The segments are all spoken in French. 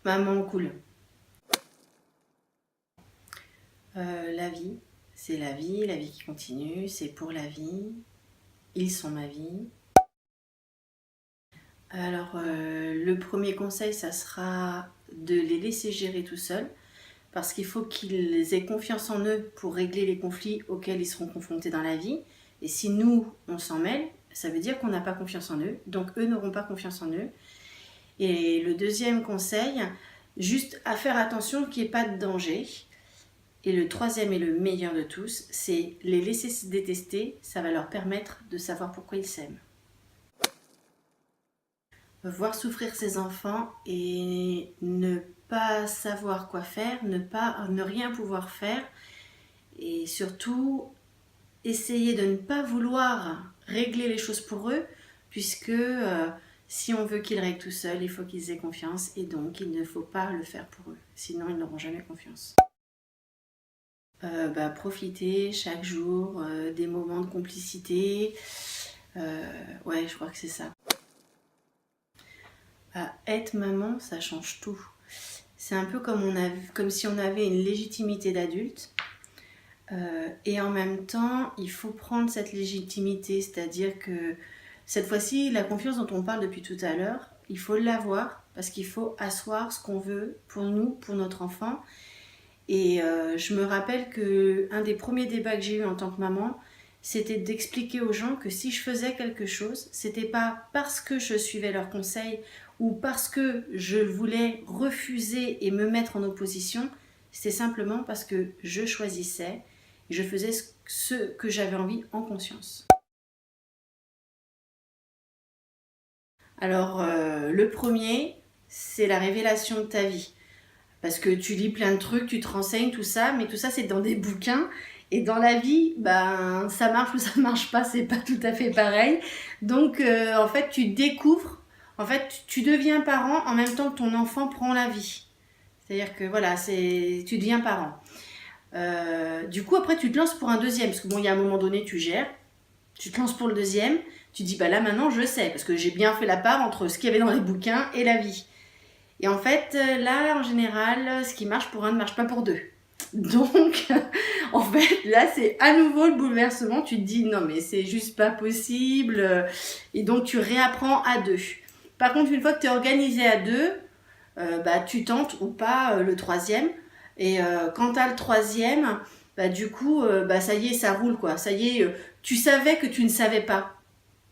Maman cool. La vie, c'est la vie qui continue, c'est pour la vie. Ils sont ma vie. Alors, le premier conseil, ça sera de les laisser gérer tout seuls, parce qu'il faut qu'ils aient confiance en eux pour régler les conflits auxquels ils seront confrontés dans la vie. Et si nous, on s'en mêle, ça veut dire qu'on n'a pas confiance en eux, donc eux n'auront pas confiance en eux. Et le deuxième conseil, juste à faire attention qu'il n'y ait pas de danger. Et le troisième et le meilleur de tous, c'est les laisser se détester, ça va leur permettre de savoir pourquoi ils s'aiment. Voir souffrir ses enfants et ne pas savoir quoi faire, ne rien pouvoir faire, et surtout essayer de ne pas vouloir régler les choses pour eux, puisque si on veut qu'ils règlent tout seuls, il faut qu'ils aient confiance, et donc il ne faut pas le faire pour eux, sinon ils n'auront jamais confiance. Profiter chaque jour des moments de complicité, ouais, je crois que c'est ça. Être maman, ça change tout. C'est un peu comme si on avait une légitimité d'adulte, et en même temps, il faut prendre cette légitimité, c'est-à-dire que cette fois-ci, la confiance dont on parle depuis tout à l'heure, il faut l'avoir, parce qu'il faut asseoir ce qu'on veut pour nous, pour notre enfant. Et je me rappelle qu'un des premiers débats que j'ai eu en tant que maman, c'était d'expliquer aux gens que si je faisais quelque chose, c'était pas parce que je suivais leurs conseils ou parce que je voulais refuser et me mettre en opposition, c'était simplement parce que je choisissais et je faisais ce que j'avais envie en conscience. Alors, le premier, c'est la révélation de ta vie. Parce que tu lis plein de trucs, tu te renseignes, tout ça, mais tout ça c'est dans des bouquins. Et dans la vie, ben, ça marche ou ça marche pas, c'est pas tout à fait pareil. Donc en fait, tu découvres, en fait, tu deviens parent en même temps que ton enfant prend la vie. C'est-à-dire que voilà, tu deviens parent. Du coup, après, tu te lances pour un deuxième, parce que bon, il y a un moment donné, tu gères. Tu te lances pour le deuxième, tu dis, bah là maintenant, je sais, parce que j'ai bien fait la part entre ce qu'il y avait dans les bouquins et la vie. Et en fait, là, en général, ce qui marche pour un ne marche pas pour deux. Donc, en fait, là, c'est à nouveau le bouleversement. Tu te dis, non, mais c'est juste pas possible. Et donc, tu réapprends à deux. Par contre, une fois que tu es organisé à deux, tu tentes ou pas le troisième. Et quand tu as le troisième, du coup, ça y est, ça roule, quoi. Ça y est, tu savais que tu ne savais pas.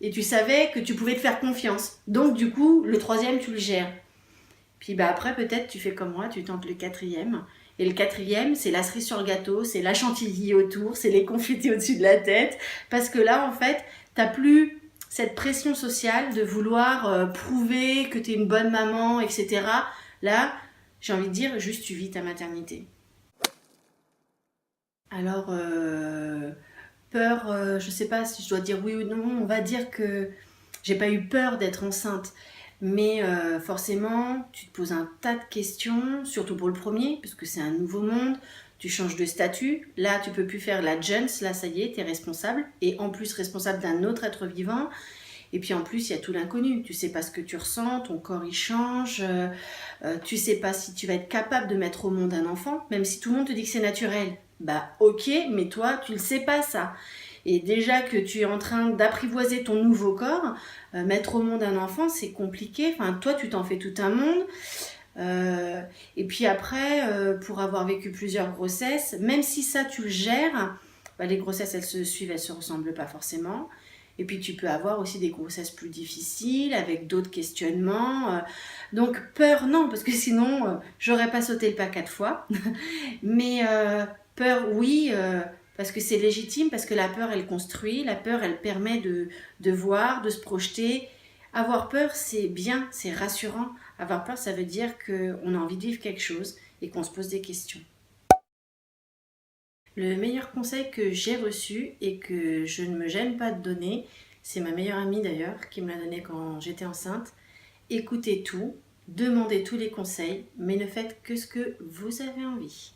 Et tu savais que tu pouvais te faire confiance. Donc, du coup, le troisième, tu le gères. Puis après, peut-être, tu fais comme moi, tu tentes le quatrième. Et le quatrième, c'est la cerise sur le gâteau, c'est la chantilly autour, c'est les confettis au-dessus de la tête. Parce que là, en fait, t'as plus cette pression sociale de vouloir prouver que t'es une bonne maman, etc. Là, j'ai envie de dire, juste tu vis ta maternité. Alors, peur, je sais pas si je dois dire oui ou non, on va dire que j'ai pas eu peur d'être enceinte. Mais forcément, tu te poses un tas de questions, surtout pour le premier, parce que c'est un nouveau monde, tu changes de statut. Là, tu peux plus faire la Jones, là, ça y est, tu es responsable. Et en plus, responsable d'un autre être vivant. Et puis en plus, il y a tout l'inconnu. Tu sais pas ce que tu ressens, ton corps il change. Tu sais pas si tu vas être capable de mettre au monde un enfant, même si tout le monde te dit que c'est naturel. Bah ok, mais toi, tu le sais pas ça. Et déjà que tu es en train d'apprivoiser ton nouveau corps, mettre au monde un enfant, c'est compliqué. Enfin, toi, tu t'en fais tout un monde. Et puis après, pour avoir vécu plusieurs grossesses, même si ça, tu le gères, les grossesses, elles se suivent, elles se ressemblent pas forcément. Et puis tu peux avoir aussi des grossesses plus difficiles, avec d'autres questionnements. Donc peur, non, parce que sinon, j'aurais pas sauté le pas 4 fois. Mais peur, oui, parce que c'est légitime, parce que la peur, elle construit, la peur, elle permet de voir, de se projeter. Avoir peur, c'est bien, c'est rassurant. Avoir peur, ça veut dire qu'on a envie de vivre quelque chose et qu'on se pose des questions. Le meilleur conseil que j'ai reçu et que je ne me gêne pas de donner, c'est ma meilleure amie d'ailleurs qui me l'a donné quand j'étais enceinte. Écoutez tout, demandez tous les conseils, mais ne faites que ce que vous avez envie.